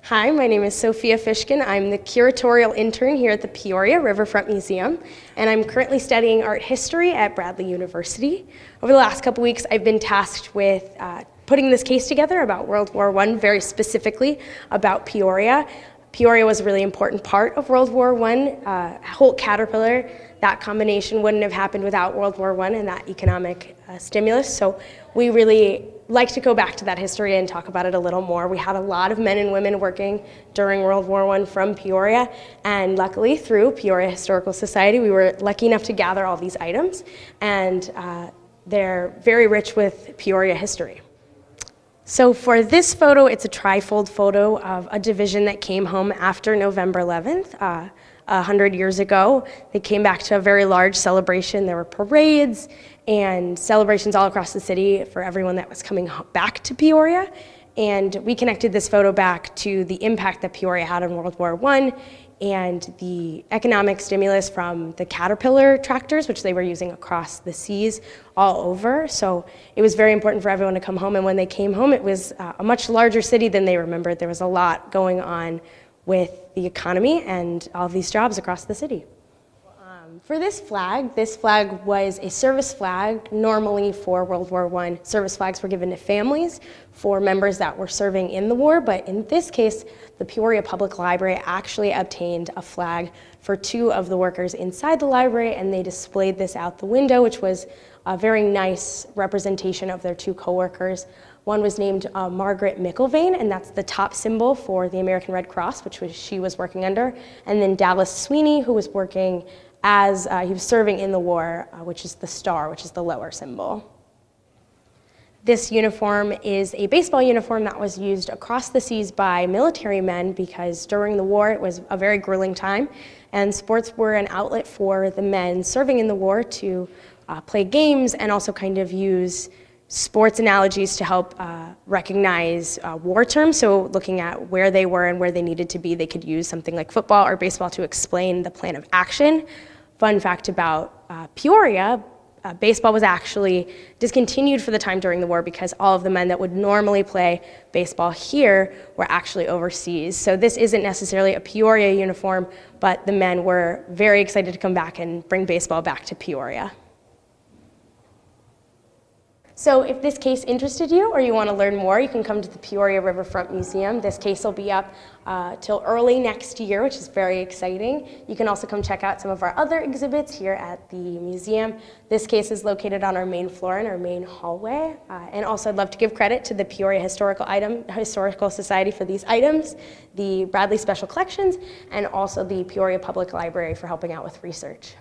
Hi, my name is Sophia Fishkin. I'm the curatorial intern here at the Peoria Riverfront Museum, and I'm currently studying art history at Bradley University. Over the last couple weeks, I've been tasked with putting this case together about World War I, very specifically about Peoria. Peoria was a really important part of World War I. Holt Caterpillar, that combination wouldn't have happened without World War I and that economic stimulus. So we really like to go back to that history and talk about it a little more. We had a lot of men and women working during World War I from Peoria, and luckily through Peoria Historical Society, we were lucky enough to gather all these items, and they're very rich with Peoria history. So for this photo, it's a trifold photo of a division that came home after November 11th. 100 years ago. They came back to a very large celebration. There were parades and celebrations all across the city for everyone that was coming back to Peoria. And we connected this photo back to the impact that Peoria had on World War I and the economic stimulus from the Caterpillar tractors, which they were using across the seas all over. So it was very important for everyone to come home. And when they came home, it was a much larger city than they remembered. There was a lot going on with the economy and all these jobs across the city. For this flag was a service flag. Normally for World War I, service flags were given to families for members that were serving in the war, but in this case, the Peoria Public Library actually obtained a flag for two of the workers inside the library, and they displayed this out the window, which was a very nice representation of their two coworkers. One was named Margaret McIlvaine, and that's the top symbol for the American Red Cross, which she was working under. And then Dallas Sweeney, who was working as, he was serving in the war, which is the star, which is the lower symbol. This uniform is a baseball uniform that was used across the seas by military men because during the war it was a very grueling time, and sports were an outlet for the men serving in the war to play games and also kind of use sports analogies to help recognize war terms. So looking at where they were and where they needed to be, they could use something like football or baseball to explain the plan of action. Fun fact about Peoria, baseball was actually discontinued for the time during the war because all of the men that would normally play baseball here were actually overseas. So this isn't necessarily a Peoria uniform, but the men were very excited to come back and bring baseball back to Peoria. So if this case interested you or you want to learn more, you can come to the Peoria Riverfront Museum. This case will be up till early next year, which is very exciting. You can also come check out some of our other exhibits here at the museum. This case is located on our main floor in our main hallway. And also I'd love to give credit to the Peoria Historical Society for these items, the Bradley Special Collections, and also the Peoria Public Library for helping out with research.